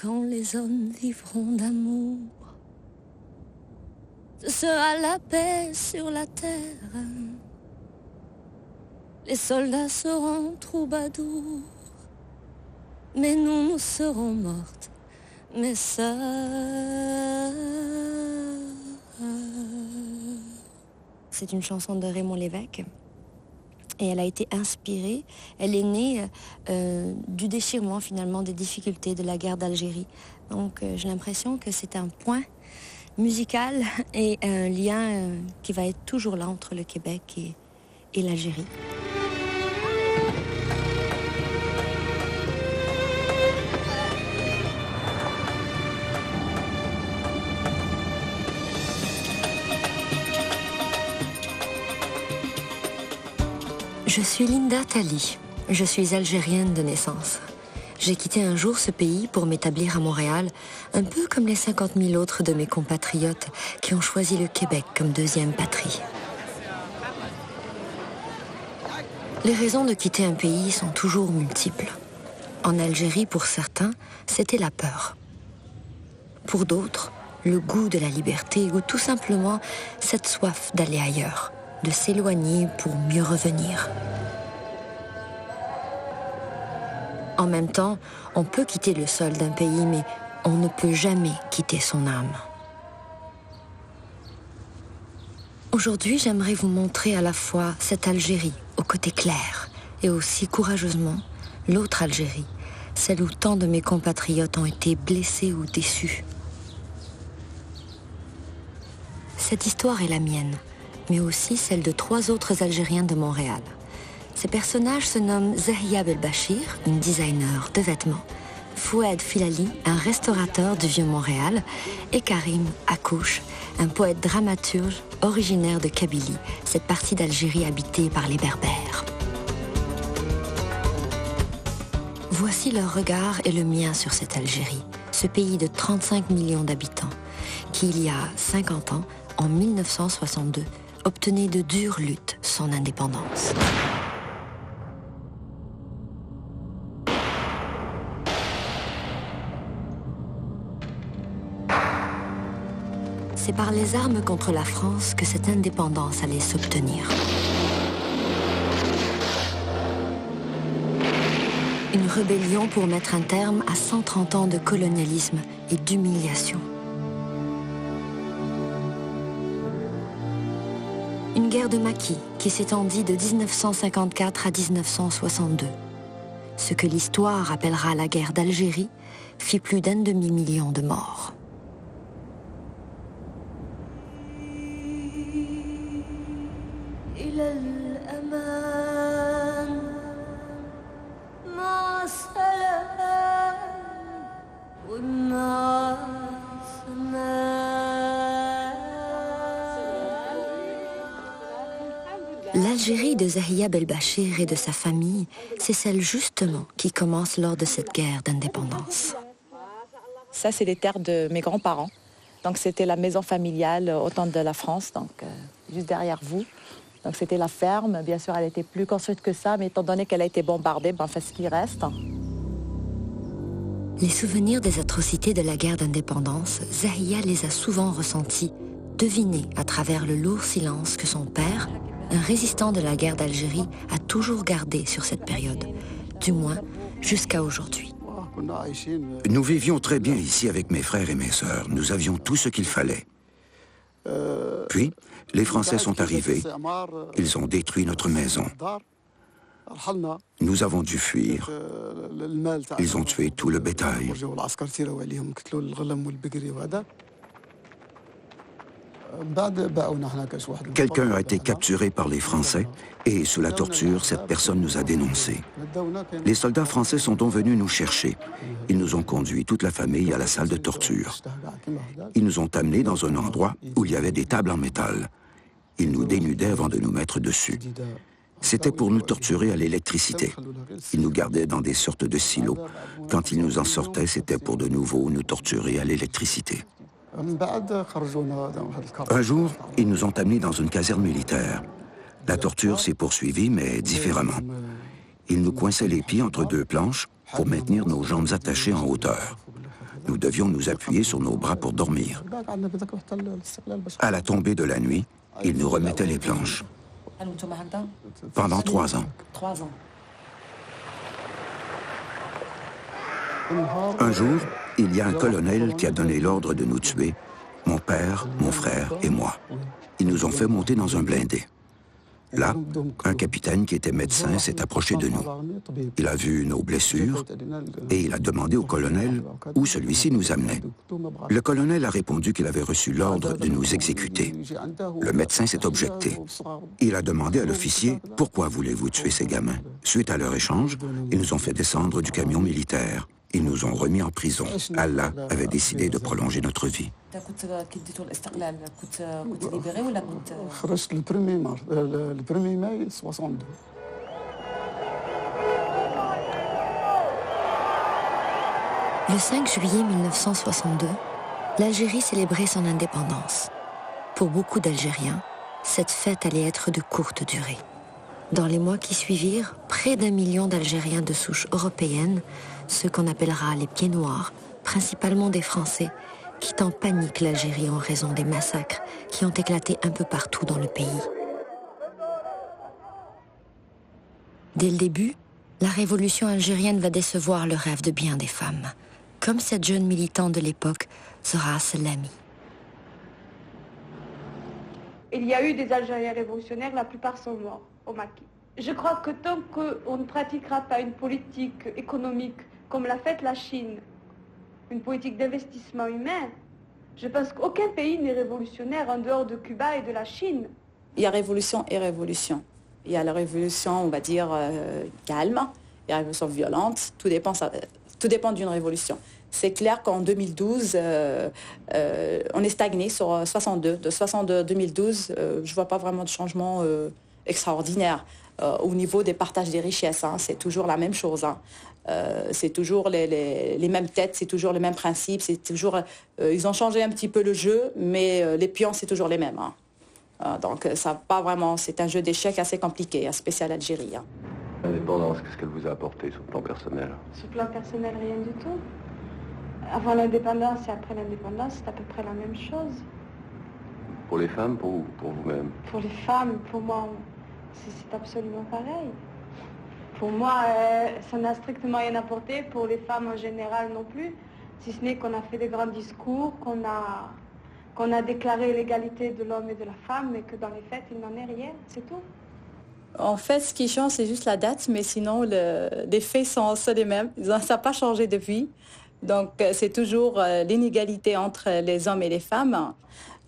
quand les hommes vivront d'amour, ce sera la paix sur la terre. Les soldats seront troubadours, mais nous serons mortes, mes sœurs. C'est une chanson de Raymond Lévesque. Et elle a été inspirée, elle est née du déchirement finalement des difficultés de la guerre d'Algérie. Donc j'ai l'impression que c'est un point musical et un lien qui va être toujours là entre le Québec et l'Algérie. Je suis Linda Tali. Je suis algérienne de naissance. J'ai quitté un jour ce pays pour m'établir à Montréal, un peu comme les 50 000 autres de mes compatriotes qui ont choisi le Québec comme deuxième patrie. Les raisons de quitter un pays sont toujours multiples. En Algérie, pour certains, c'était la peur. Pour d'autres, le goût de la liberté ou tout simplement cette soif d'aller ailleurs, de s'éloigner pour mieux revenir. En même temps, on peut quitter le sol d'un pays, mais on ne peut jamais quitter son âme. Aujourd'hui, j'aimerais vous montrer à la fois cette Algérie au côté clair et aussi courageusement l'autre Algérie, celle où tant de mes compatriotes ont été blessés ou déçus. Cette histoire est la mienne, mais aussi celle de 3 autres Algériens de Montréal. Ces personnages se nomment Zahia Belbachir, une designer de vêtements, Fouad Filali, un restaurateur du Vieux-Montréal, et Karim Akouche, un poète dramaturge originaire de Kabylie, cette partie d'Algérie habitée par les Berbères. Voici leur regard et le mien sur cette Algérie, ce pays de 35 millions d'habitants, qui il y a 50 ans, en 1962, obtenait de dures luttes son indépendance. C'est par les armes contre la France que cette indépendance allait s'obtenir. Une rébellion pour mettre un terme à 130 ans de colonialisme et d'humiliation. Une guerre de maquis qui s'étendit de 1954 à 1962. Ce que l'histoire appellera la guerre d'Algérie fit plus d'1,5 demi-million de morts. L'Algérie de Zahia Belbachir et de sa famille, c'est celle justement qui commence lors de cette guerre d'indépendance. Ça, c'est les terres de mes grands-parents. Donc c'était la maison familiale au temps de la France, donc juste derrière vous. Donc c'était la ferme. Bien sûr, elle était plus construite que ça, mais étant donné qu'elle a été bombardée, ben, fait ce qui reste. Les souvenirs des atrocités de la guerre d'indépendance, Zahia les a souvent ressentis, devinés à travers le lourd silence que son père, un résistant de la guerre d'Algérie, a toujours gardé sur cette période, du moins jusqu'à aujourd'hui. Nous vivions très bien ici avec mes frères et mes sœurs. Nous avions tout ce qu'il fallait. Puis, les Français sont arrivés. Ils ont détruit notre maison. Nous avons dû fuir. Ils ont tué tout le bétail. Quelqu'un a été capturé par les Français et, sous la torture, cette personne nous a dénoncés. Les soldats français sont donc venus nous chercher. Ils nous ont conduits, toute la famille, à la salle de torture. Ils nous ont amenés dans un endroit où il y avait des tables en métal. Ils nous dénudaient avant de nous mettre dessus. C'était pour nous torturer à l'électricité. Ils nous gardaient dans des sortes de silos. Quand ils nous en sortaient, c'était pour de nouveau nous torturer à l'électricité. Un jour, ils nous ont amenés dans une caserne militaire. La torture s'est poursuivie, mais différemment. Ils nous coinçaient les pieds entre 2 planches pour maintenir nos jambes attachées en hauteur. Nous devions nous appuyer sur nos bras pour dormir. À la tombée de la nuit, ils nous remettaient les planches. Pendant 3 ans. 3 ans. Un jour, il y a un colonel qui a donné l'ordre de nous tuer, mon père, mon frère et moi. Ils nous ont fait monter dans un blindé. Là, un capitaine qui était médecin s'est approché de nous. Il a vu nos blessures et il a demandé au colonel où celui-ci nous amenait. Le colonel a répondu qu'il avait reçu l'ordre de nous exécuter. Le médecin s'est objecté. Il a demandé à l'officier « Pourquoi voulez-vous tuer ces gamins ?» Suite à leur échange, ils nous ont fait descendre du camion militaire. Ils nous ont remis en prison. Allah avait décidé de prolonger notre vie. Le 5 juillet 1962, l'Algérie célébrait son indépendance. Pour beaucoup d'Algériens, cette fête allait être de courte durée. Dans les mois qui suivirent, près d'1 million d'Algériens de souche européenne, ceux qu'on appellera les pieds noirs, principalement des Français, quittent en panique l'Algérie en raison des massacres qui ont éclaté un peu partout dans le pays. Dès le début, la révolution algérienne va décevoir le rêve de bien des femmes, comme cette jeune militante de l'époque, Zahra Selami. Il y a eu des Algériens révolutionnaires, la plupart sont morts au maquis. Je crois que tant qu'on ne pratiquera pas une politique économique comme l'a fait la Chine, une politique d'investissement humain, je pense qu'aucun pays n'est révolutionnaire en dehors de Cuba et de la Chine. Il y a révolution et révolution. Il y a la révolution, on va dire, calme, il y a la révolution violente, tout dépend d'une révolution. C'est clair qu'en 2012, on est stagné sur 62. De 62 à 2012, je ne vois pas vraiment de changement extraordinaire. Au niveau des partages des richesses, hein, c'est toujours la même chose. Hein. C'est toujours les mêmes têtes, c'est toujours les mêmes principes. C'est toujours, ils ont changé un petit peu le jeu, mais les pions, c'est toujours les mêmes. Hein. Donc, ça pas vraiment. C'est un jeu d'échecs assez compliqué, spécial Algérie. Hein. L'indépendance, qu'est-ce qu'elle vous a apporté sur le plan personnel? Sur le plan personnel, rien du tout. Avant l'indépendance et après l'indépendance, c'est à peu près la même chose. Pour les femmes, pour vous-même? Pour les femmes, pour moi, c'est absolument pareil. Pour moi, ça n'a strictement rien apporté. Pour les femmes en général non plus. Si ce n'est qu'on a fait des grands discours, qu'on a déclaré l'égalité de l'homme et de la femme, mais que dans les faits, il n'en est rien, c'est tout. En fait, ce qui change, c'est juste la date, mais sinon, les faits sont les mêmes. Ça n'a pas changé depuis. Donc, c'est toujours l'inégalité entre les hommes et les femmes.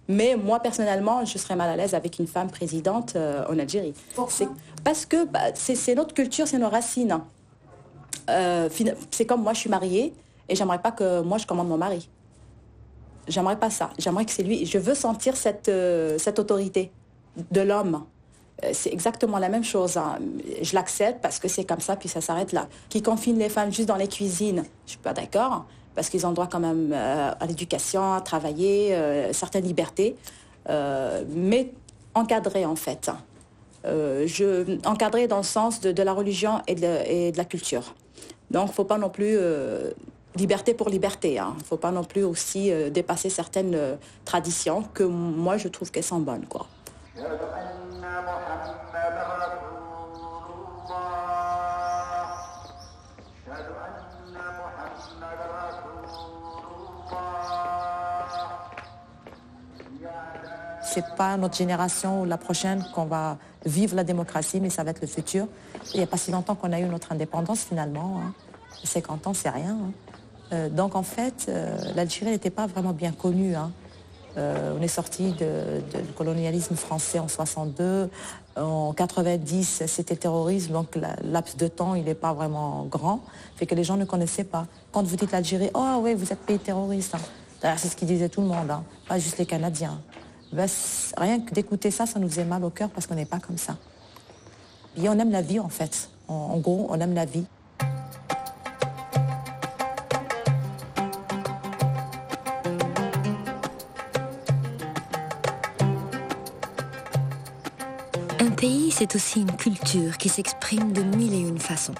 Mais moi, personnellement, je serais mal à l'aise avec une femme présidente en Algérie. Parce que c'est notre culture, c'est nos racines. C'est comme moi, je suis mariée et j'aimerais pas que moi, je commande mon mari. J'aimerais pas ça. J'aimerais que c'est lui. Je veux sentir cette autorité de l'homme. C'est exactement la même chose. Hein. Je l'accepte parce que c'est comme ça, puis ça s'arrête là. Qui confine les femmes juste dans les cuisines, je suis pas d'accord, parce qu'ils ont droit quand même à l'éducation, à travailler, certaines libertés, mais encadrées en fait. Encadrées dans le sens de la religion et de la culture. Donc, il ne faut pas non plus liberté pour liberté. Il ne faut pas non plus aussi dépasser certaines traditions que moi, je trouve qu'elles sont bonnes, quoi. C'est pas notre génération ou la prochaine qu'on va vivre la démocratie, mais ça va être le futur. Il n'y a pas si longtemps qu'on a eu notre indépendance finalement. Hein. 50 ans, c'est rien. Hein. Donc en fait, l'Algérie n'était pas vraiment bien connue. Hein. On est sorti du colonialisme français en 62. En 90, c'était le terrorisme, donc le laps de temps, il n'est pas vraiment grand. Fait que les gens ne connaissaient pas. Quand vous dites l'Algérie, oh oui, vous êtes pays terroriste. Hein. C'est ce qu'ils disaient tout le monde, hein. Pas juste les Canadiens. Ben, rien que d'écouter ça, ça nous faisait mal au cœur parce qu'on n'est pas comme ça. Et on aime la vie en fait. En gros, on aime la vie. Un pays, c'est aussi une culture qui s'exprime de 1001 façons.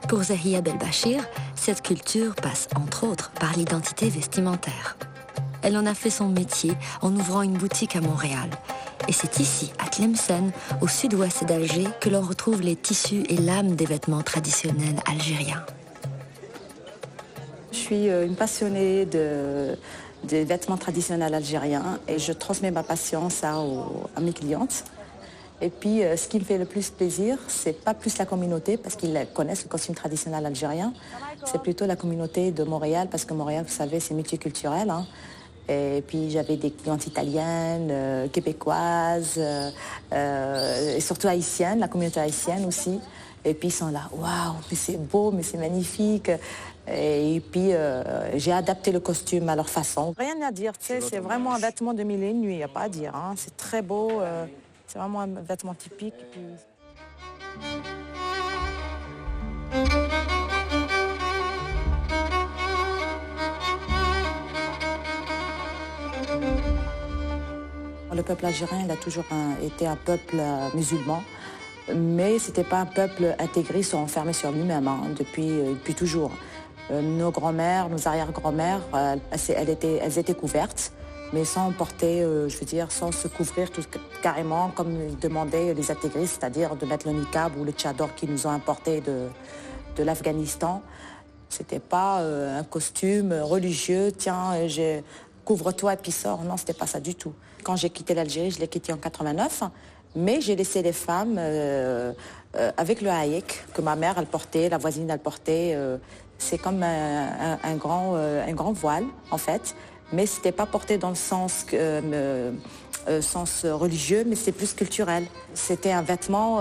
Pour Zahia Belbachir, cette culture passe, entre autres, par l'identité vestimentaire. Elle en a fait son métier en ouvrant une boutique à Montréal. Et c'est ici, à Tlemcen, au sud-ouest d'Alger, que l'on retrouve les tissus et l'âme des vêtements traditionnels algériens. Je suis une passionnée des vêtements traditionnels algériens et je transmets ma passion à mes clientes. Et puis, ce qui me fait le plus plaisir, c'est pas plus la communauté, parce qu'ils connaissent le costume traditionnel algérien, c'est plutôt la communauté de Montréal, parce que Montréal, vous savez, c'est multiculturel. Hein. Et puis, j'avais des clientes italiennes, québécoises, et surtout haïtiennes, la communauté haïtienne aussi. Et puis, ils sont là, waouh, mais c'est beau, mais c'est magnifique. Et puis, j'ai adapté le costume à leur façon. Rien à dire, tu sais, c'est vraiment un vêtement de mille et une nuits, il n'y a pas à dire. Hein. C'est très beau. C'est vraiment un vêtement typique. Puis... Le peuple algérien, il a toujours été un peuple musulman, mais ce n'était pas un peuple intégriste ou enfermé sur lui-même, hein, depuis toujours. Nos grands-mères, nos arrière-grands-mères, elles étaient couvertes, mais sans porter, sans se couvrir tout carrément comme demandaient les intégristes, c'est-à-dire de mettre le niqab ou le tchador qu'ils nous ont importé de l'Afghanistan. C'était pas un costume religieux, tiens, couvre-toi et puis sors. Non, c'était pas ça du tout. Quand j'ai quitté l'Algérie, je l'ai quitté en 89, mais j'ai laissé les femmes avec le haïk que ma mère, elle portait, la voisine, elle portait. C'est comme un grand voile, en fait. Mais ce n'était pas porté dans le sens religieux, mais c'est plus culturel. C'était un vêtement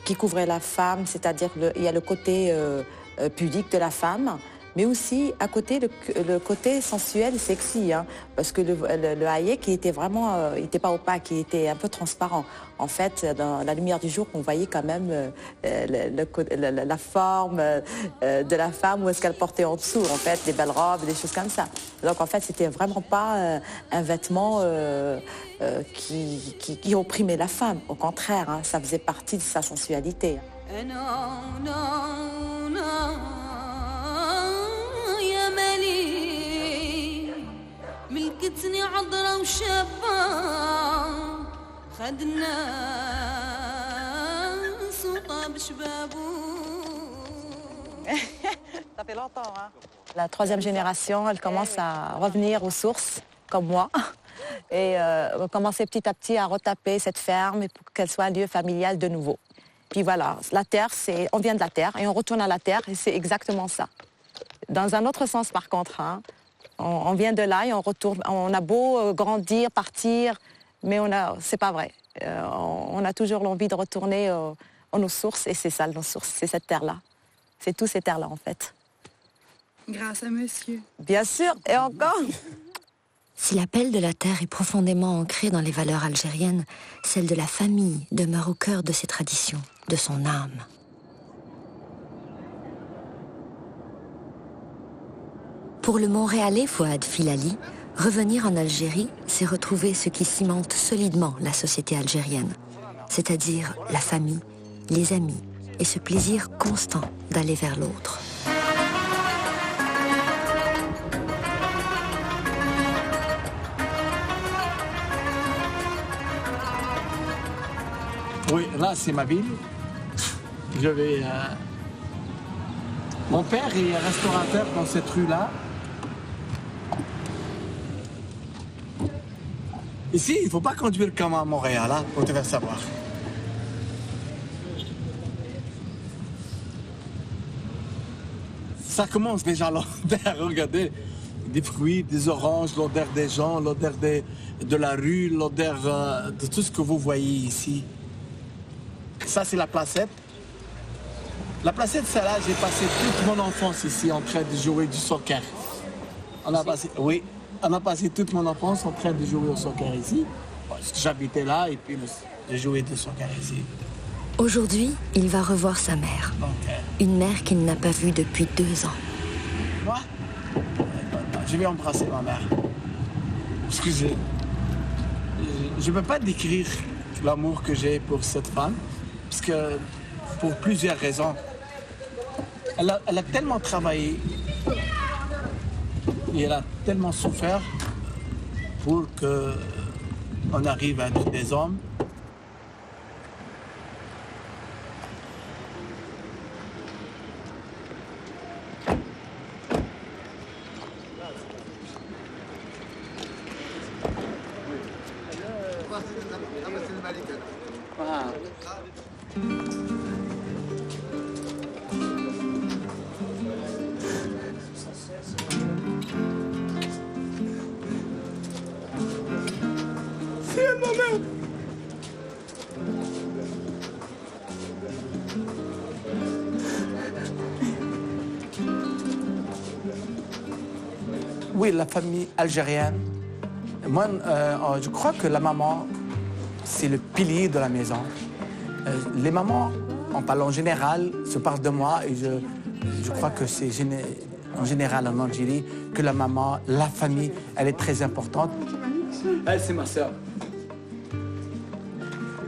qui couvrait la femme, c'est-à-dire il y a le côté pudique de la femme, mais aussi à côté le côté sensuel, sexy, hein, parce que le haïk, il était vraiment, il n'était pas opaque, il était un peu transparent. En fait, dans la lumière du jour, on voyait quand même la forme de la femme, où est-ce qu'elle portait en dessous, en fait, des belles robes, des choses comme ça. Donc en fait, c'était vraiment pas un vêtement qui opprimait la femme. Au contraire, hein, ça faisait partie de sa sensualité. ملكتني عذرة وشابة خدنا سوطة بشبابو. Ça fait longtemps, hein. La troisième génération, elle commence à revenir aux sources, comme moi, et commencer petit à petit à retaper cette ferme pour qu'elle soit un lieu familial de nouveau. Puis voilà, la terre, on vient de la terre et on retourne à la terre, et c'est exactement ça. Dans un autre sens, par contre, hein, on vient de là et on retourne. On a beau grandir, partir, mais c'est pas vrai. On a toujours l'envie de retourner à nos sources, et c'est ça, nos sources, c'est cette terre-là. C'est tous ces terres-là, en fait. Grâce à monsieur. Bien sûr, et encore. Si l'appel de la terre est profondément ancré dans les valeurs algériennes, celle de la famille demeure au cœur de ses traditions, de son âme. Pour le Montréalais Fouad Filali, revenir en Algérie, c'est retrouver ce qui cimente solidement la société algérienne, c'est-à-dire la famille, les amis et ce plaisir constant d'aller vers l'autre. Oui, là c'est ma ville. Je vais... Mon père est restaurateur dans cette rue-là. Ici, il ne faut pas conduire comme à Montréal, hein, pour te faire savoir. Ça commence déjà l'odeur, regardez, des fruits, des oranges, l'odeur des gens, l'odeur de la rue, l'odeur de tout ce que vous voyez ici. Ça, c'est la placette. La placette, c'est là, j'ai passé toute mon enfance ici en train de jouer du soccer. On a passé toute mon enfance en train de jouer au soccer ici. Parce que j'habitais là et puis j'ai joué du soccer ici. Aujourd'hui, il va revoir sa mère. Une mère qu'il n'a pas vue depuis 2 ans. Moi, je vais embrasser ma mère. Parce que je ne peux pas décrire l'amour que j'ai pour cette femme. Parce que, pour plusieurs raisons. Elle a tellement travaillé et elle a tellement souffert pour qu'on arrive à être des hommes. Oui, la famille algérienne. Moi, je crois que la maman, c'est le pilier de la maison. Les mamans, on parle en général, se parlent de moi et je crois que c'est en général en Algérie que la maman, la famille, elle est très importante. Elle, c'est ma sœur.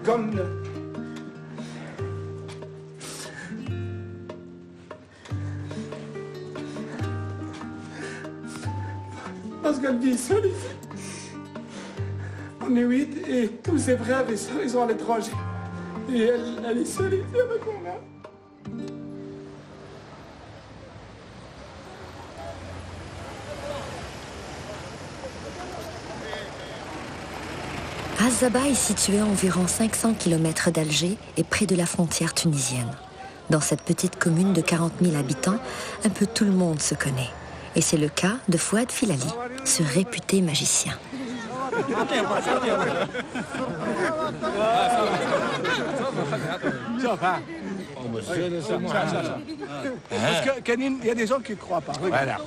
Comme parce qu'elle vit seule ici. On est 8 et tous ses frères et sœurs, ils sont à l'étranger. Et elle est seule ici avec moi. Azaba est situé à environ 500 km d'Alger et près de la frontière tunisienne. Dans cette petite commune de 40 000 habitants, un peu tout le monde se connaît. Et c'est le cas de Fouad Filali, ce réputé magicien. Parce qu'il y a des gens qui ne croient pas. Voilà.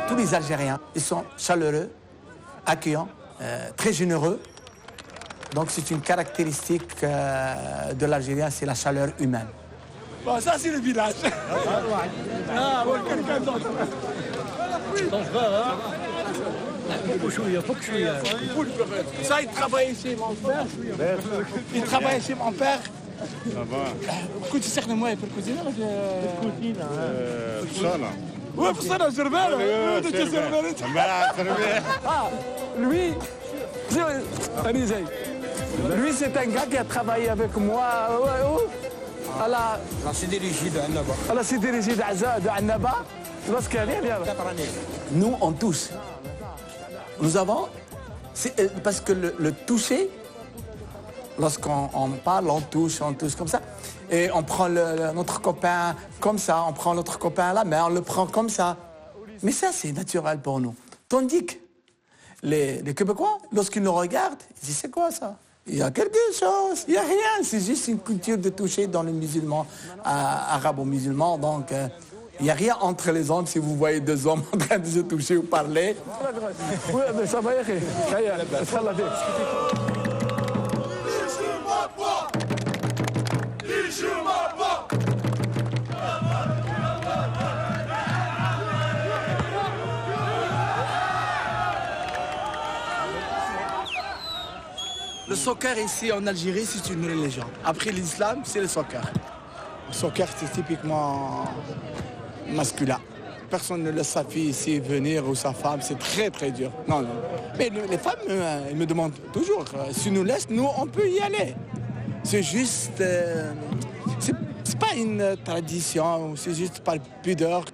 Tous les Algériens, ils sont chaleureux, accueillants, très généreux. Donc c'est une caractéristique de l'Algérien, c'est la chaleur humaine. Bon, ça c'est le village. Ah, bon, quelqu'un d'autre. Ça, il travaille chez mon père. Il travaille chez mon père. كنت تستخدم مويه في الكوزينه ولا في الكوزينه؟ في الصاله. وفي الصاله زربانه. Lui, lui c'est un gars qui a travaillé avec moi à la sidérurgie de Annaba. À la sidérurgie de Annaba. Nous, on touche. Nous avons, parce que le toucher, lorsqu'on parle, on touche comme ça. Et on prend notre copain comme ça, on prend notre copain à la main, on le prend comme ça. Mais ça, c'est naturel pour nous. Tandis que les Québécois, lorsqu'ils nous regardent, ils disent, c'est quoi ça? Il y a quelque chose, il n'y a rien. C'est juste une culture de toucher dans les musulmans, arabo-musulmans. Donc, il n'y a rien entre les hommes si vous voyez deux hommes en train de se toucher ou parler. Oui, mais ça va y aller. Le soccer ici en Algérie, c'est une religion. Après l'islam, c'est le soccer. Le soccer, c'est typiquement masculin. Personne ne laisse sa fille ici venir ou sa femme, c'est très très dur. Non. Mais les femmes, elles me demandent toujours, si nous laissent, nous, on peut y aller. C'est juste, c'est pas une tradition, c'est juste par pudeur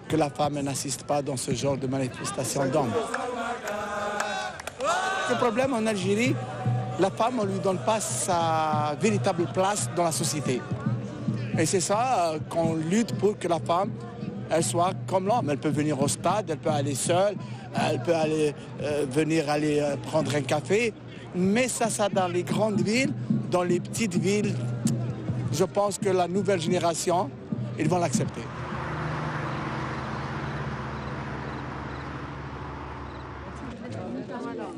que la femme n'assiste pas dans ce genre de manifestation d'hommes. Le problème en Algérie, la femme, on ne lui donne pas sa véritable place dans la société. Et c'est ça qu'on lutte pour que la femme, elle soit comme l'homme. Elle peut venir au stade, elle peut aller seule, elle peut venir prendre un café. Mais ça dans les grandes villes, dans les petites villes, je pense que la nouvelle génération, ils vont l'accepter.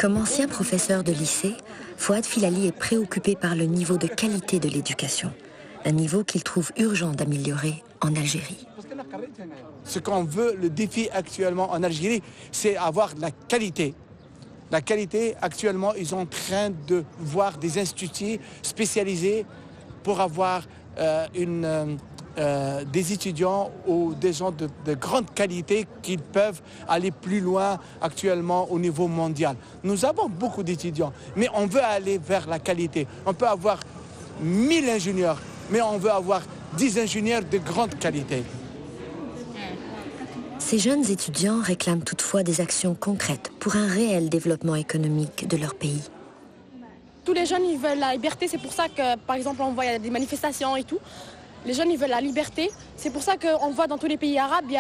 Comme ancien professeur de lycée, Fouad Filali est préoccupé par le niveau de qualité de l'éducation, un niveau qu'il trouve urgent d'améliorer en Algérie. Ce qu'on veut, le défi actuellement en Algérie, c'est avoir de la qualité. La qualité, actuellement, ils sont en train de voir des instituts spécialisés pour avoir des étudiants ou des gens de grande qualité qui peuvent aller plus loin actuellement au niveau mondial. Nous avons beaucoup d'étudiants, mais on veut aller vers la qualité. On peut avoir 1000 ingénieurs, mais on veut avoir 10 ingénieurs de grande qualité. Ces jeunes étudiants réclament toutefois des actions concrètes pour un réel développement économique de leur pays. Tous les jeunes, ils veulent la liberté. C'est pour ça que, par exemple, on voit des manifestations et tout. Les jeunes, ils veulent la liberté. C'est pour ça qu'on voit dans tous les pays arabes, il y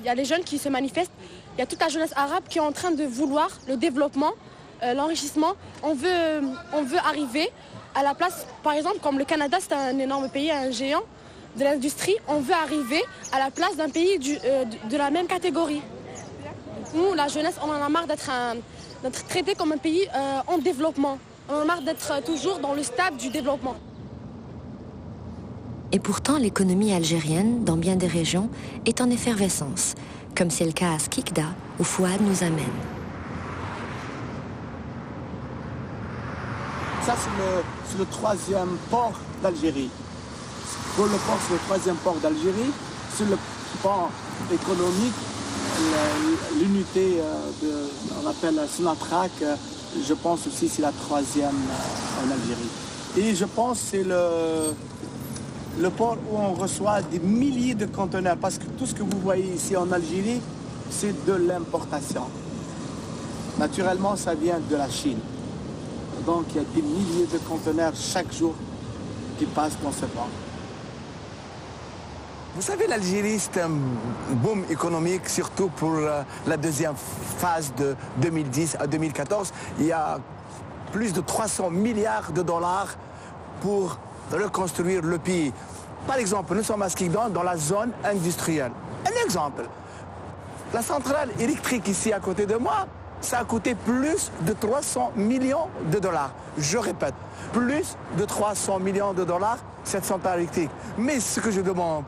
a les jeunes qui se manifestent. Il y a toute la jeunesse arabe qui est en train de vouloir le développement, l'enrichissement. On veut arriver à la place, par exemple, comme le Canada, c'est un énorme pays, un géant de l'industrie. On veut arriver à la place d'un pays de la même catégorie. Nous, la jeunesse, on en a marre d'être traité comme un pays en développement. On en a marre d'être toujours dans le stade du développement. Et pourtant, l'économie algérienne, dans bien des régions, est en effervescence, comme c'est le cas à Skikda, où Fouad nous amène. Ça, c'est le troisième port d'Algérie. Pour le port, c'est le troisième port d'Algérie. Sur le port économique, l'unité, on appelle Sonatrach, je pense aussi c'est la troisième en Algérie. Et je pense que c'est le port où on reçoit des milliers de conteneurs, parce que tout ce que vous voyez ici en Algérie, c'est de l'importation. Naturellement, ça vient de la Chine. Donc, il y a des milliers de conteneurs chaque jour qui passent dans ce port. Vous savez, l'Algérie, c'est un boom économique, surtout pour la deuxième phase de 2010 à 2014. Il y a plus de 300 milliards de dollars pour reconstruire le pays. Par exemple, nous sommes à Skikda, dans la zone industrielle. Un exemple, la centrale électrique ici à côté de moi, ça a coûté plus de 300 millions de dollars. Je répète, plus de 300 millions de dollars, cette centrale électrique. Mais ce que je demande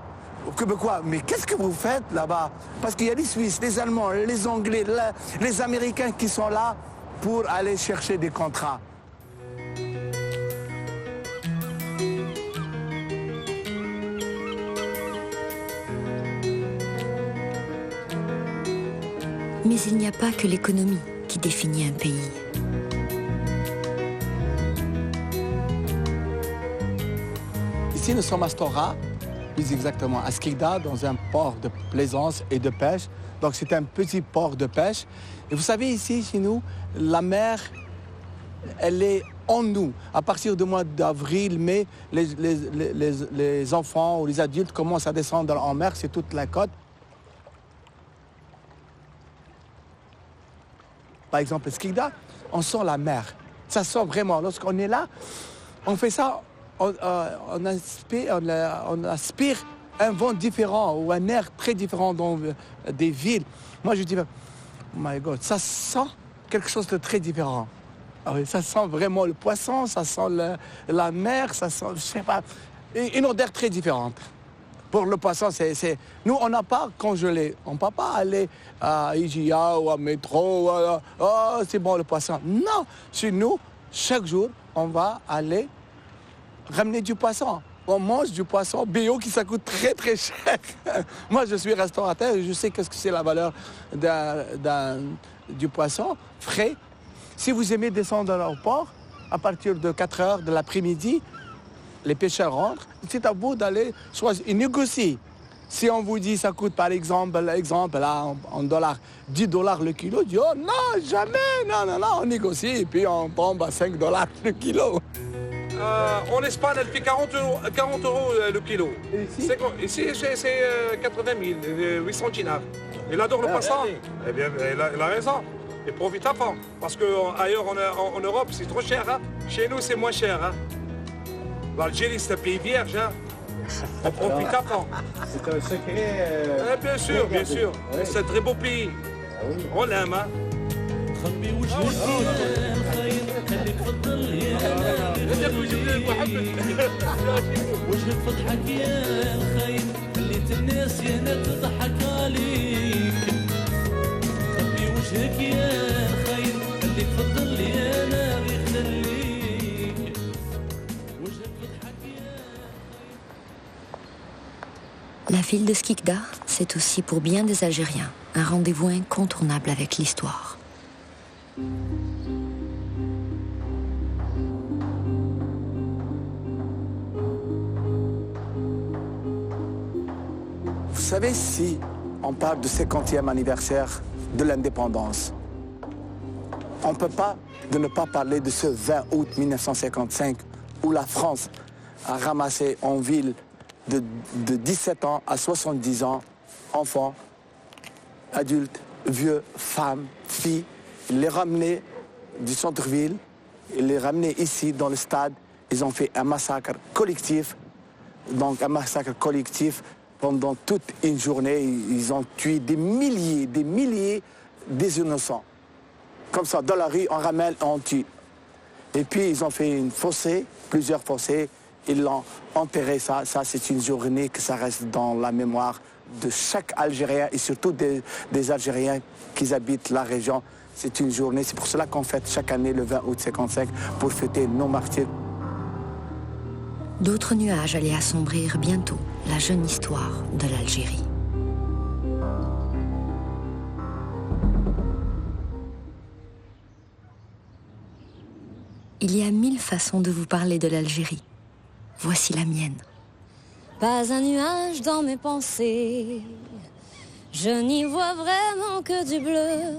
aux Québécois, mais qu'est-ce que vous faites là-bas? Parce qu'il y a les Suisses, les Allemands, les Anglais, les Américains qui sont là pour aller chercher des contrats. Mais il n'y a pas que l'économie qui définit un pays. Ici, nous sommes à Stora, plus exactement à Skikda, dans un port de plaisance et de pêche. Donc c'est un petit port de pêche. Et vous savez, ici, chez nous, la mer, elle est en nous. À partir du mois d'avril, mai, les enfants ou les adultes commencent à descendre en mer, c'est toute la côte. Par exemple, Skikda, on sent la mer. Ça sent vraiment. Lorsqu'on est là, on fait ça, on aspire un vent différent ou un air très différent dans des villes. Moi, je dis, oh my God, ça sent quelque chose de très différent. Ah oui, ça sent vraiment le poisson, ça sent la mer, ça sent, je sais pas, une odeur très différente. Pour le poisson, nous, on n'a pas congelé. On ne peut pas aller à IGA ou à Métro. Oh, c'est bon le poisson. Non, chez nous, chaque jour, on va aller ramener du poisson. On mange du poisson bio qui ça coûte très très cher. Moi, je suis restaurateur et je sais qu'est-ce que c'est la valeur du poisson frais. Si vous aimez descendre dans le port, à partir de 4 heures de l'après-midi, les pêcheurs rentrent, c'est à vous d'aller choisir et négocier. Si on vous dit ça coûte par exemple là, en dollars, 10 $ le kilo, on dit oh non, jamais, non, on négocie et puis on tombe à 5 $ le kilo. En Espagne, elle fait 40 euros le kilo. Ici, c'est 80 000, 800 dinars. Il adore le poisson. Eh bien, il a raison. Il profite à fond. Parce qu'ailleurs en Europe, c'est trop cher. Hein. Chez nous, c'est moins cher. Hein. L'Algérie, c'est un pays vierge. Hein. On profite à fond. C'est un secret. Bien sûr. C'est un très beau pays. On l'aime. Hein. La ville de Skikda, c'est aussi pour bien des Algériens un rendez-vous incontournable avec l'histoire. Vous savez, si on parle du 50e anniversaire de l'indépendance, on ne peut pas ne pas parler de ce 20 août 1955 où la France a ramassé en ville de 17 ans à 70 ans, enfants, adultes, vieux, femmes, filles, les ramener du centre-ville, les ramener ici dans le stade. Ils ont fait un massacre collectif, pendant toute une journée. Ils ont tué des milliers des innocents. Comme ça, dans la rue, on ramène, on tue. Et puis, ils ont fait une fossée, plusieurs fossés. Ils l'ont enterré, ça c'est une journée que ça reste dans la mémoire de chaque Algérien et surtout des Algériens qui habitent la région. C'est une journée, c'est pour cela qu'on fête chaque année le 20 août 55 pour fêter nos martyrs. D'autres nuages allaient assombrir bientôt la jeune histoire de l'Algérie. Il y a 1000 façons de vous parler de l'Algérie. Voici la mienne. Pas un nuage dans mes pensées, je n'y vois vraiment que du bleu,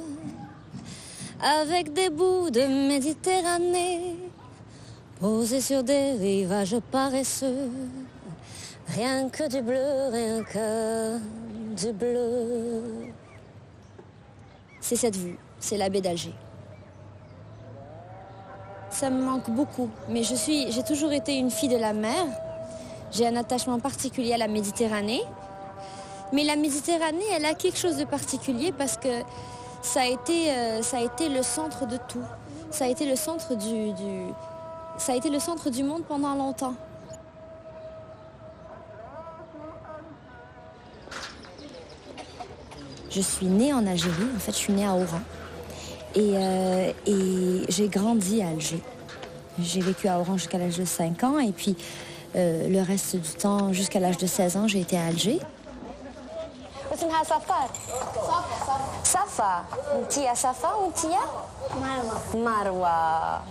avec des bouts de Méditerranée, posés sur des rivages paresseux. Rien que du bleu, rien que du bleu. C'est cette vue, c'est la baie d'Alger. Ça me manque beaucoup, mais j'ai toujours été une fille de la mer. J'ai un attachement particulier à la Méditerranée. Mais la Méditerranée, elle a quelque chose de particulier parce que ça a été le centre de tout. Ça a été le centre du monde pendant longtemps. Je suis née en Algérie, en fait je suis née à Oran. Et j'ai grandi à Alger. J'ai vécu à Oran jusqu'à l'âge de 5 ans et puis le reste du temps, jusqu'à l'âge de 16 ans, j'ai été à Alger. Safa. Tia Safa ou Tia Marwa.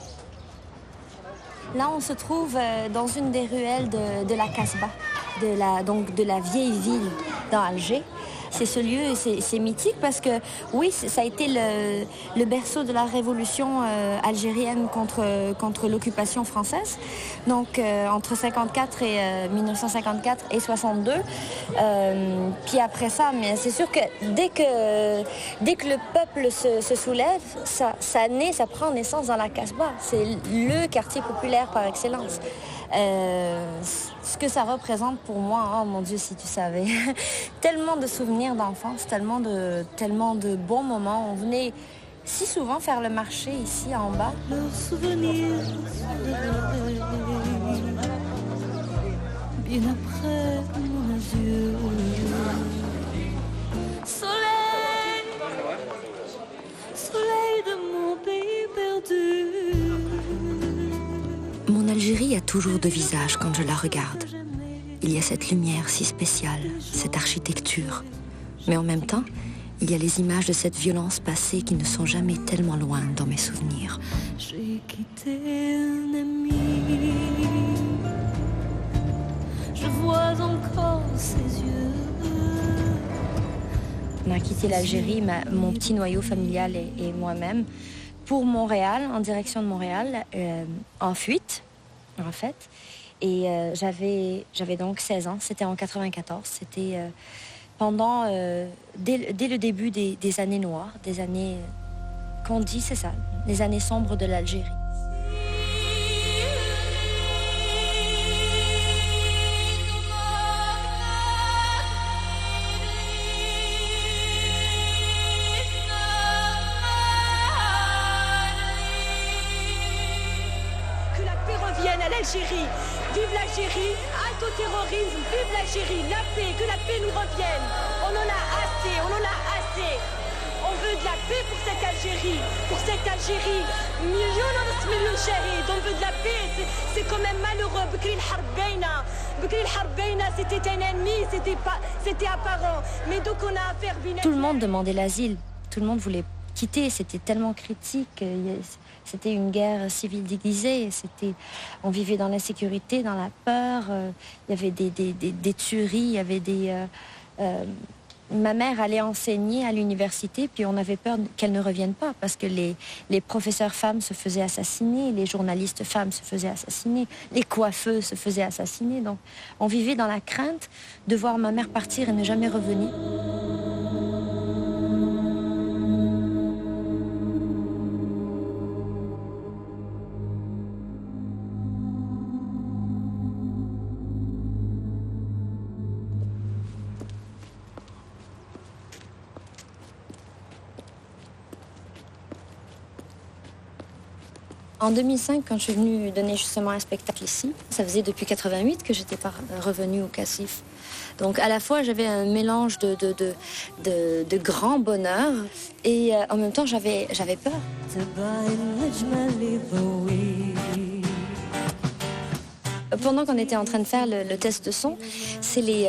Là, on se trouve dans une des ruelles de la Casbah, de la vieille ville dans Alger. C'est ce lieu, c'est mythique parce que, oui, ça a été le berceau de la révolution algérienne contre l'occupation française. Donc, entre 1954 et 62. Puis après ça, mais c'est sûr que dès que le peuple se soulève, ça prend naissance dans la Casbah. C'est le quartier populaire par excellence. Ce que ça représente pour moi, oh mon Dieu, si tu savais. Tellement de souvenirs d'enfance, tellement de bons moments. On venait si souvent faire le marché ici en bas. Leurs souvenirs bien après mon adieu. Soleil de mon pays perdu. Mon Algérie a toujours de visage quand je la regarde. Il y a cette lumière si spéciale, cette architecture. Mais en même temps, il y a les images de cette violence passée qui ne sont jamais tellement loin dans mes souvenirs. J'ai quitté un ami. Je vois encore ses yeux. On a quitté l'Algérie, mon petit noyau familial et moi-même, pour Montréal, en direction de Montréal, en fuite, en fait. Et j'avais donc 16 ans, c'était en 94, c'était pendant, dès le début des années noires, des années qu'on dit, c'est ça, les années sombres de l'Algérie. l'Algérie. Vive l'Algérie, halte au terrorisme, vive l'Algérie, la paix, que la paix nous revienne. On en a assez, on en a assez. On veut de la paix pour cette Algérie, millions shahid. On veut de la paix, c'est quand même malheureux. Bekri al-Harbeina, c'était un ennemi, c'était apparent. Mais donc on a affaire à... Tout le monde demandait l'asile, tout le monde voulait quitter, c'était tellement critique. C'était une guerre civile déguisée, on vivait dans l'insécurité, dans la peur, il y avait des tueries, il y avait ma mère allait enseigner à l'université, puis on avait peur qu'elle ne revienne pas, parce que les professeurs femmes se faisaient assassiner, les journalistes femmes se faisaient assassiner, les coiffeuses se faisaient assassiner. Donc on vivait dans la crainte de voir ma mère partir et ne jamais revenir. En 2005, quand je suis venue donner justement un spectacle ici, ça faisait depuis 88 que j'étais pas revenue au Cassif. Donc à la fois j'avais un mélange de grand bonheur et en même temps j'avais peur. Pendant qu'on était en train de faire le test de son, c'est les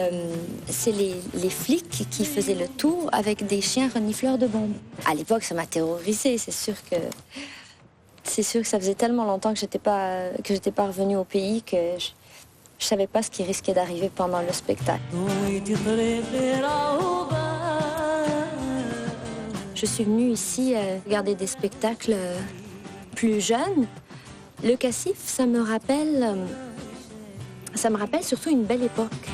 flics qui faisaient le tour avec des chiens renifleurs de bombes. À l'époque, ça m'a terrorisée, c'est sûr que ça faisait tellement longtemps que j'étais pas revenue au pays que je savais pas ce qui risquait d'arriver pendant le spectacle. Je suis venue ici regarder des spectacles plus jeunes. Le Cassif, ça me rappelle surtout une belle époque.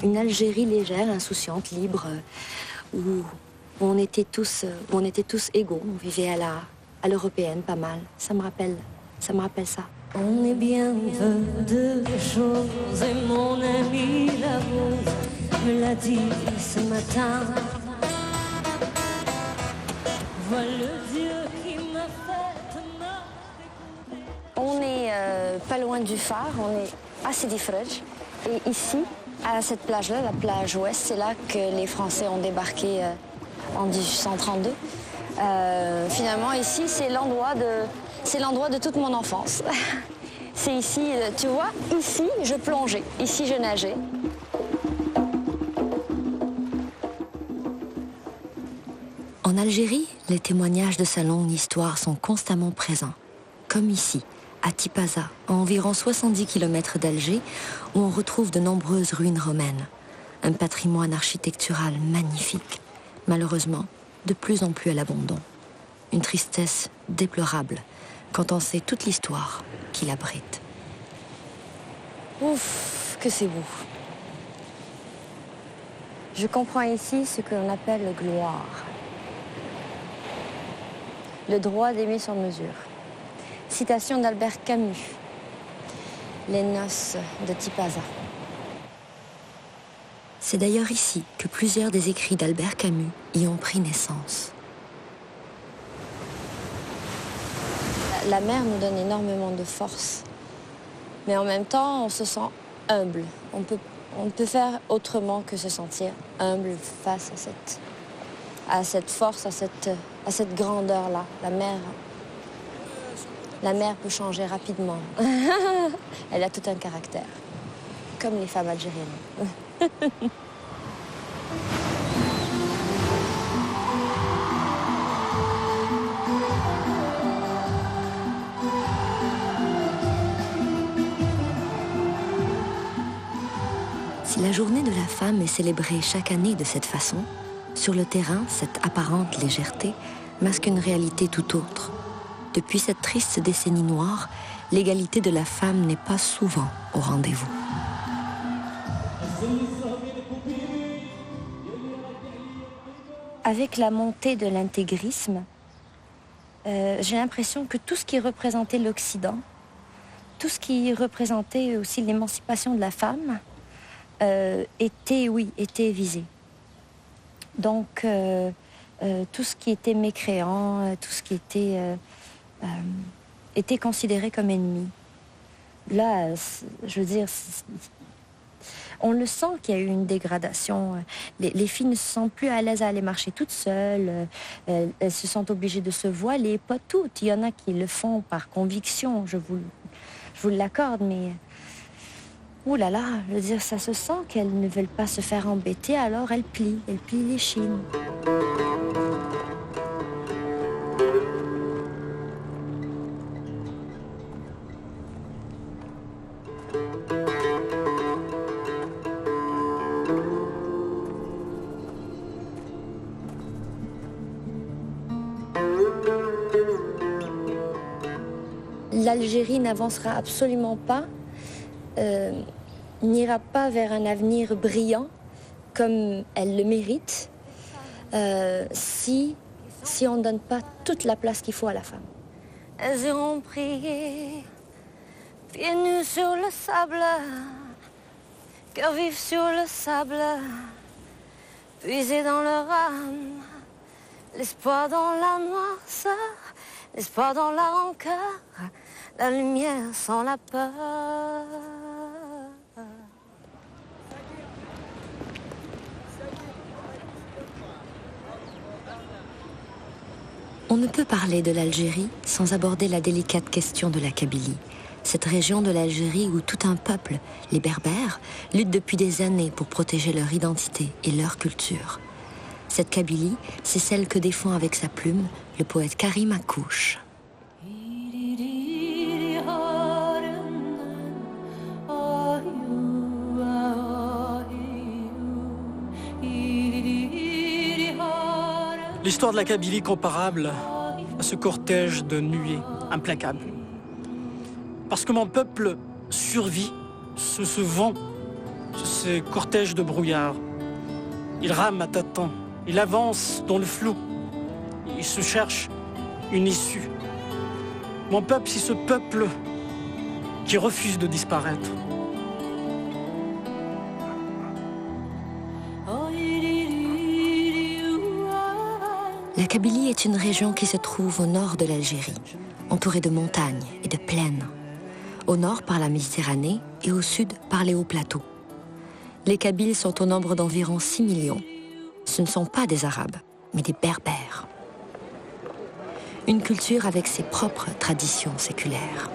Une Algérie légère, insouciante, libre, où on était tous égaux, on vivait à l'européenne pas mal. Ça me rappelle ça. On est bien deux choses et mon ami la rose me l'a dit ce matin. Voilà le Dieu qui m'a fait On est pas loin du phare, on est à Sidi Frej. Et ici, à cette plage-là, la plage ouest, c'est là que les Français ont débarqué en 1832. Finalement, ici, c'est l'endroit de toute mon enfance. C'est ici, tu vois, ici, je plongeais, ici, je nageais. En Algérie, les témoignages de sa longue histoire sont constamment présents. Comme ici, à Tipaza, à environ 70 km d'Alger, où on retrouve de nombreuses ruines romaines. Un patrimoine architectural magnifique. Malheureusement, de plus en plus à l'abandon. Une tristesse déplorable quand on sait toute l'histoire qu'il abrite. Ouf, que c'est beau. Je comprends ici ce que l'on appelle le gloire. Le droit d'aimer sur mesure. Citation d'Albert Camus. Les noces de Tipaza. C'est d'ailleurs ici que plusieurs des écrits d'Albert Camus y ont pris naissance. La mer nous donne énormément de force. Mais en même temps, on se sent humble. On peut faire autrement que se sentir humble face à cette force, à cette grandeur-là. La mer peut changer rapidement. Elle a tout un caractère, comme les femmes algériennes. Si la journée de la femme est célébrée chaque année de cette façon, sur le terrain, cette apparente légèreté masque une réalité tout autre. Depuis cette triste décennie noire, l'égalité de la femme n'est pas souvent au rendez-vous. Avec la montée de l'intégrisme, j'ai l'impression que tout ce qui représentait l'Occident, tout ce qui représentait aussi l'émancipation de la femme, était visé. Donc, tout ce qui était mécréant, tout ce qui était étaient considérés comme ennemis. Là, je veux dire, on le sent qu'il y a eu une dégradation. Les filles ne se sentent plus à l'aise à aller marcher toutes seules. Elles se sentent obligées de se voiler. Pas toutes. Il y en a qui le font par conviction, je vous l'accorde, mais... Ouh là là, je veux dire, ça se sent qu'elles ne veulent pas se faire embêter, alors elles plient les chines. L'Algérie n'avancera absolument pas, n'ira pas vers un avenir brillant comme elle le mérite si on ne donne pas toute la place qu'il faut à la femme. Elles iront prier, pieds nus sur le sable, cœur vif sur le sable, puisé dans leur âme, l'espoir dans la noirceur, l'espoir dans la rancœur, la lumière sans la peur. On ne peut parler de l'Algérie sans aborder la délicate question de la Kabylie, cette région de l'Algérie où tout un peuple, les Berbères, lutte depuis des années pour protéger leur identité et leur culture. Cette Kabylie, c'est celle que défend avec sa plume le poète Karim Akouche. L'histoire de la Kabylie comparable à ce cortège de nuées implacables. Parce que mon peuple survit sous ce vent, sous ces cortèges de brouillard. Il rame à tâtons, il avance dans le flou, il se cherche une issue. Mon peuple, c'est ce peuple qui refuse de disparaître. La Kabylie est une région qui se trouve au nord de l'Algérie, entourée de montagnes et de plaines. Au nord par la Méditerranée et au sud par les hauts plateaux. Les Kabyles sont au nombre d'environ 6 millions. Ce ne sont pas des Arabes, mais des Berbères. Une culture avec ses propres traditions séculaires.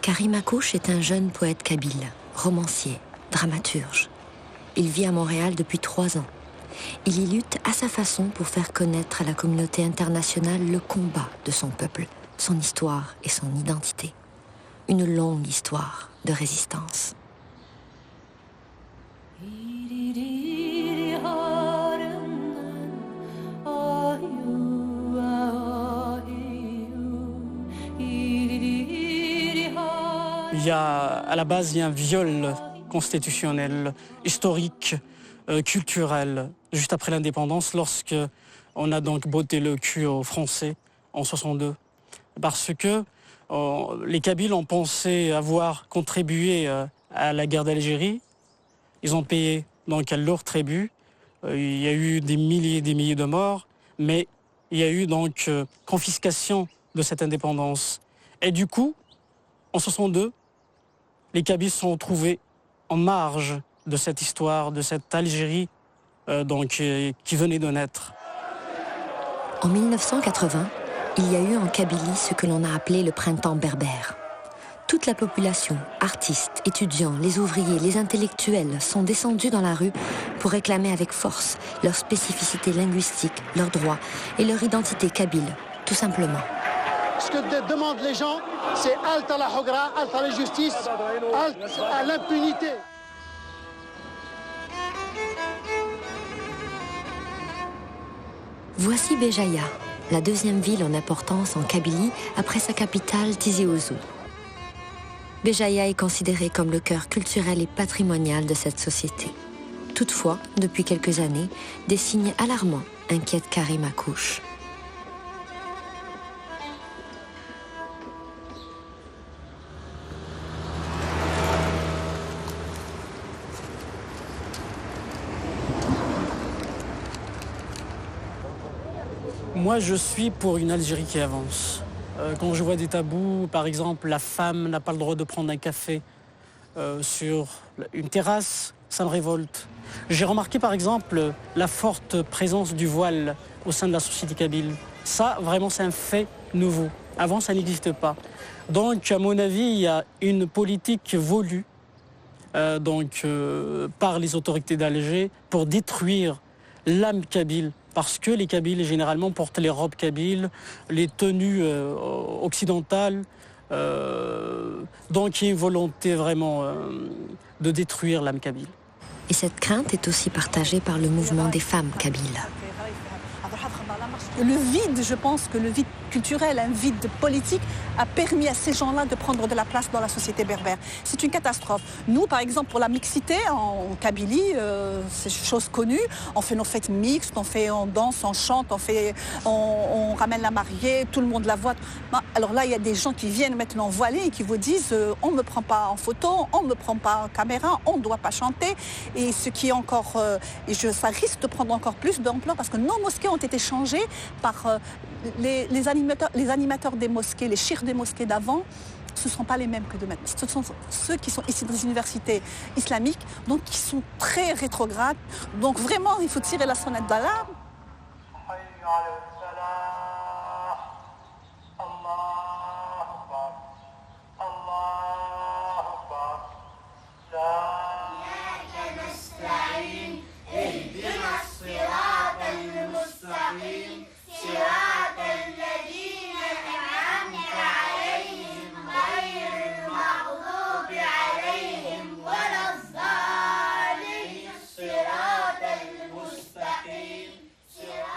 Karim Akouche est un jeune poète kabyle, romancier, dramaturge. Il vit à Montréal depuis 3 ans. Il y lutte à sa façon pour faire connaître à la communauté internationale le combat de son peuple, son histoire et son identité. Une longue histoire de résistance. À la base, il y a un viol constitutionnel, historique, culturel, juste après l'indépendance, lorsque on a donc botté le cul aux Français en 62. Parce que les Kabyles ont pensé avoir contribué à la guerre d'Algérie. Ils ont payé donc à leur tribut. Il y a eu des milliers et des milliers de morts, mais il y a eu donc confiscation de cette indépendance. Et du coup, en 62, les Kabyles sont retrouvés en marge de cette histoire, de cette Algérie qui venait de naître. En 1980, il y a eu en Kabylie ce que l'on a appelé le printemps berbère. Toute la population, artistes, étudiants, les ouvriers, les intellectuels sont descendus dans la rue pour réclamer avec force leur spécificité linguistique, leurs droits et leur identité kabyle, tout simplement. Ce que demandent les gens, c'est halte à la hogra, halte à la justice, halte à l'impunité. Voici Béjaïa, la deuxième ville en importance en Kabylie après sa capitale Tizi Ouzou. Béjaïa est considérée comme le cœur culturel et patrimonial de cette société. Toutefois, depuis quelques années, des signes alarmants inquiètent Karim Akouche. Moi, je suis pour une Algérie qui avance. Quand je vois des tabous, par exemple, la femme n'a pas le droit de prendre un café sur une terrasse, ça me révolte. J'ai remarqué, par exemple, la forte présence du voile au sein de la société kabyle. Ça, vraiment, c'est un fait nouveau. Avant, ça n'existe pas. Donc, à mon avis, il y a une politique voulue par les autorités d'Alger pour détruire l'âme kabyle. Parce que les Kabyles, généralement, portent les robes kabyles, les tenues occidentales. Donc, il y a une volonté vraiment de détruire l'âme kabyle. Et cette crainte est aussi partagée par le mouvement des femmes kabyles. Le vide, je pense que le vide culturel, un vide politique, a permis à ces gens-là de prendre de la place dans la société berbère. C'est une catastrophe. Nous, par exemple, pour la mixité en Kabylie, c'est une chose connue. On fait nos fêtes mixtes, on danse, on chante, on ramène la mariée, tout le monde la voit. Alors là, il y a des gens qui viennent maintenant voilés et qui vous disent on ne me prend pas en photo, on ne me prend pas en caméra, on ne doit pas chanter. Et ce qui est encore, ça risque de prendre encore plus d'ampleur parce que nos mosquées ont été changées par les animateurs des mosquées, les chirs des mosquées d'avant. Ce ne sont pas les mêmes que de maintenant. Ce sont ceux qui sont ici dans les universités islamiques, donc qui sont très rétrogrades. Donc vraiment, il faut tirer la sonnette d'alarme.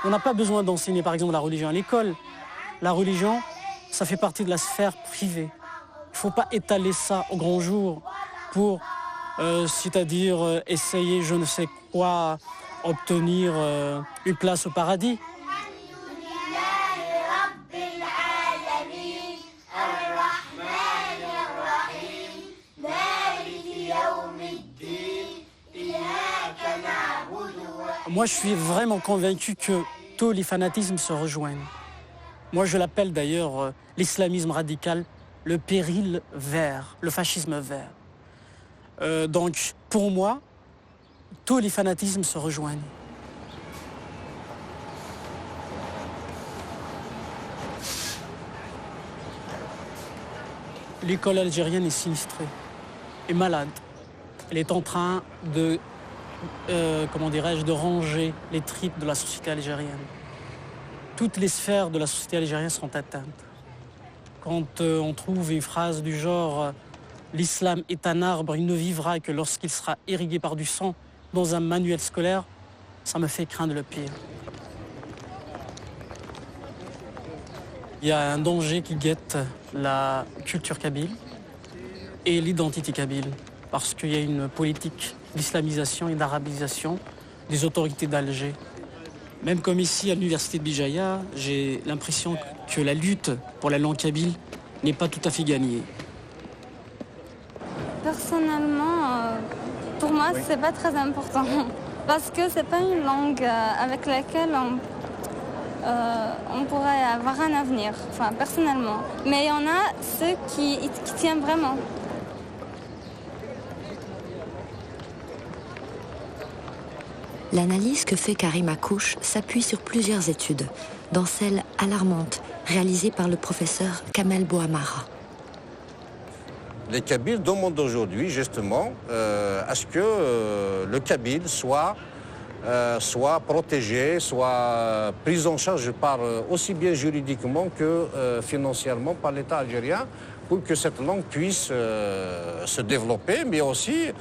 On n'a pas besoin d'enseigner, par exemple, la religion à l'école. La religion, ça fait partie de la sphère privée. Il ne faut pas étaler ça au grand jour pour, c'est-à-dire essayer, je ne sais quoi, obtenir une place au paradis. Moi, je suis vraiment convaincu que tous les fanatismes se rejoignent. Moi, je l'appelle d'ailleurs l'islamisme radical, le péril vert, le fascisme vert. Donc, pour moi, tous les fanatismes se rejoignent. L'école algérienne est sinistrée, est malade. Elle est en train de de ranger les tripes de la société algérienne. Toutes les sphères de la société algérienne sont atteintes. Quand on trouve une phrase du genre « l'islam est un arbre, il ne vivra que lorsqu'il sera irrigué par du sang » dans un manuel scolaire, ça me fait craindre le pire. Il y a un danger qui guette la culture kabyle et l'identité kabyle, parce qu'il y a une politique d'islamisation et d'arabisation des autorités d'Alger. Même comme ici à l'université de Béjaïa, j'ai l'impression que la lutte pour la langue kabyle n'est pas tout à fait gagnée. Personnellement, pour moi, c'est pas très important. Parce que c'est pas une langue avec laquelle on pourrait avoir un avenir, enfin personnellement. Mais il y en a ceux qui tiennent vraiment. L'analyse que fait Karim Akouche s'appuie sur plusieurs études, dont celle alarmante réalisée par le professeur Kamel Bouamara. Les Kabyles demandent aujourd'hui justement à ce que le Kabyle soit protégé, soit pris en charge aussi bien juridiquement que financièrement par l'État algérien pour que cette langue puisse se développer, mais aussi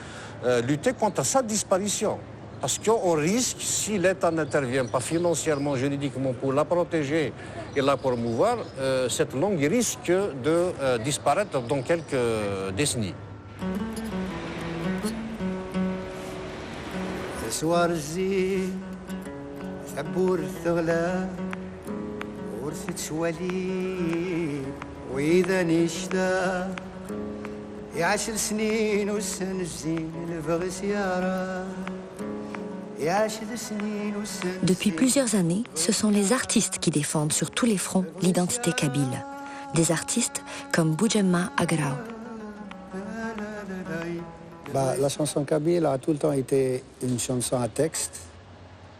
lutter contre sa disparition. Parce qu'on risque, si l'État n'intervient pas financièrement, juridiquement pour la protéger et la promouvoir, cette langue risque de disparaître dans quelques décennies. Depuis plusieurs années, ce sont les artistes qui défendent sur tous les fronts l'identité kabyle. Des artistes comme Boudjemma Agrao. La chanson kabyle a tout le temps été une chanson à texte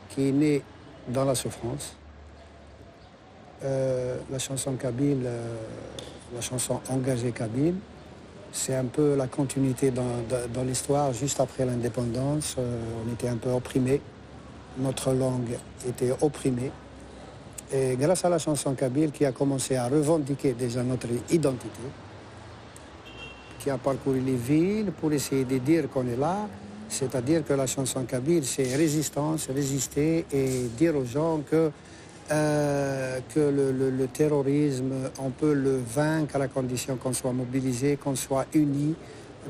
qui est née dans la souffrance. La chanson kabyle, la chanson engagée kabyle, c'est un peu la continuité dans l'histoire. Juste après l'indépendance, on était un peu opprimés. Notre langue était opprimée. Et grâce à la chanson kabyle qui a commencé à revendiquer déjà notre identité, qui a parcouru les villes pour essayer de dire qu'on est là, c'est-à-dire que la chanson kabyle, c'est résistance, résister et dire aux gens que le terrorisme, on peut le vaincre à la condition qu'on soit mobilisé, qu'on soit unis,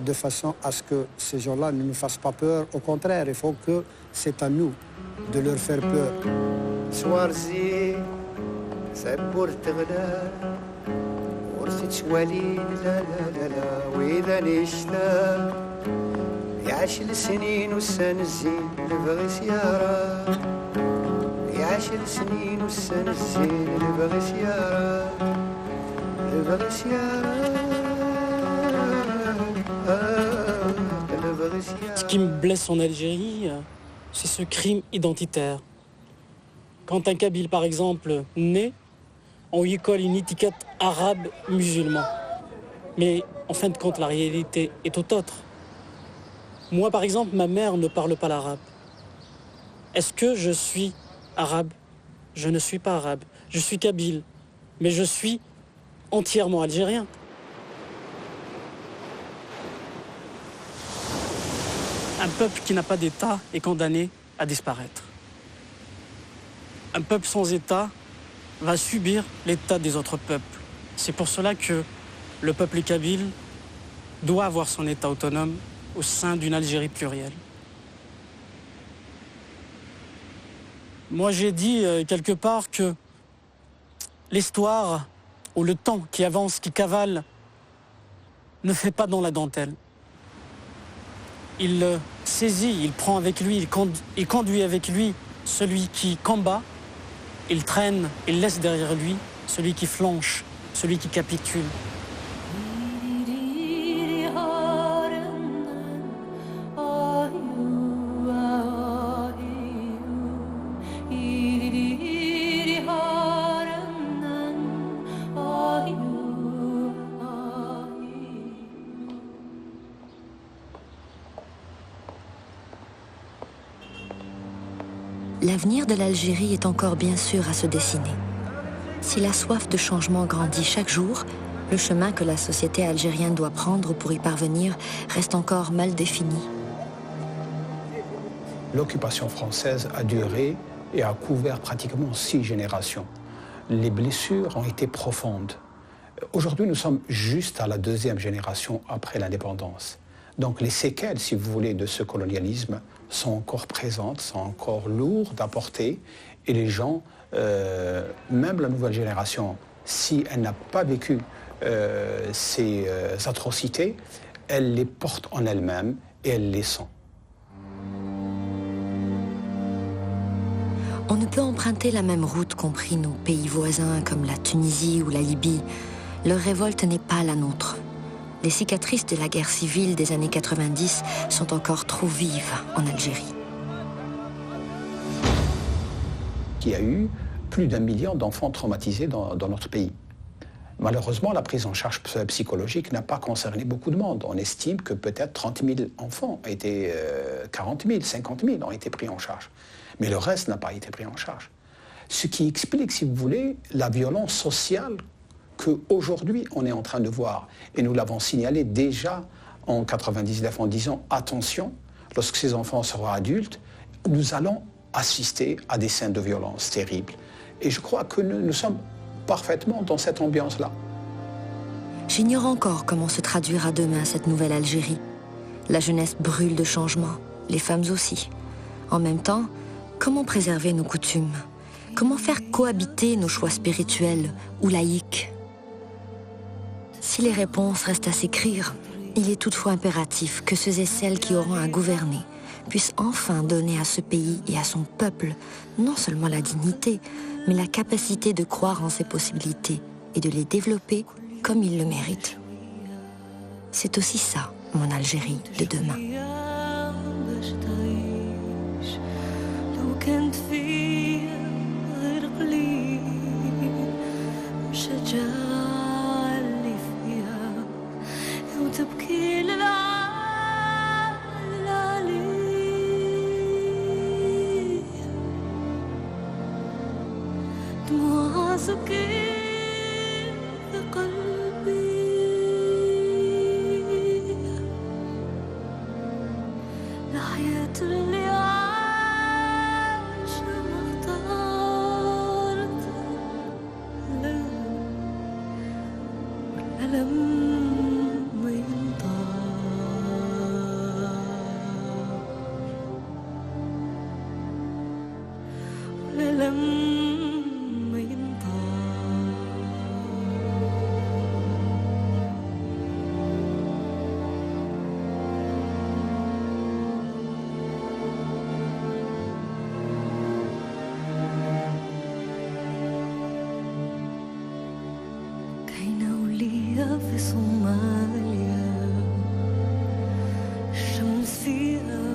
de façon à ce que ces gens-là ne nous fassent pas peur. Au contraire, il faut que c'est à nous de leur faire peur. Ce qui me blesse en Algérie, c'est ce crime identitaire. Quand un Kabyle, par exemple, naît, on lui colle une étiquette arabe musulman. Mais en fin de compte, la réalité est tout autre. Moi, par exemple, ma mère ne parle pas l'arabe. Est-ce que je suis arabe? Je ne suis pas arabe. Je suis kabyle, mais je suis entièrement algérien. Un peuple qui n'a pas d'État est condamné à disparaître. Un peuple sans État va subir l'État des autres peuples. C'est pour cela que le peuple kabyle doit avoir son État autonome au sein d'une Algérie plurielle. Moi, j'ai dit quelque part que l'histoire ou le temps qui avance, qui cavale, ne fait pas dans la dentelle. Il saisit, il prend avec lui, il conduit avec lui celui qui combat, il traîne, il laisse derrière lui celui qui flanche, celui qui capitule. L'avenir de l'Algérie est encore bien sûr à se dessiner. Si la soif de changement grandit chaque jour, le chemin que la société algérienne doit prendre pour y parvenir reste encore mal défini. L'occupation française a duré et a couvert pratiquement 6 générations. Les blessures ont été profondes. Aujourd'hui, nous sommes juste à la 2e génération après l'indépendance. Donc les séquelles, si vous voulez, de ce colonialisme sont encore présentes, sont encore lourdes à porter. Et les gens, même la nouvelle génération, si elle n'a pas vécu ces atrocités, elle les porte en elle-même et elle les sent. On ne peut emprunter la même route qu'ont pris nos pays voisins comme la Tunisie ou la Libye. Leur révolte n'est pas la nôtre. Les cicatrices de la guerre civile des années 90 sont encore trop vives en Algérie. Il y a eu plus d'1 million d'enfants traumatisés dans notre pays. Malheureusement, la prise en charge psychologique n'a pas concerné beaucoup de monde. On estime que peut-être 30 000 enfants, 40 000, 50 000 ont été pris en charge. Mais le reste n'a pas été pris en charge. Ce qui explique, si vous voulez, la violence sociale qu'aujourd'hui on est en train de voir. Et nous l'avons signalé déjà en 1999 en disant attention, lorsque ces enfants seront adultes, nous allons assister à des scènes de violence terribles. Et je crois que nous sommes parfaitement dans cette ambiance-là. J'ignore encore comment se traduira demain cette nouvelle Algérie. La jeunesse brûle de changement, les femmes aussi. En même temps, comment préserver nos coutumes? Comment faire cohabiter nos choix spirituels ou laïques? Si les réponses restent à s'écrire, il est toutefois impératif que ceux et celles qui auront à gouverner puissent enfin donner à ce pays et à son peuple non seulement la dignité, mais la capacité de croire en ses possibilités et de les développer comme ils le méritent. C'est aussi ça, mon Algérie de demain. في صوماليا شمسية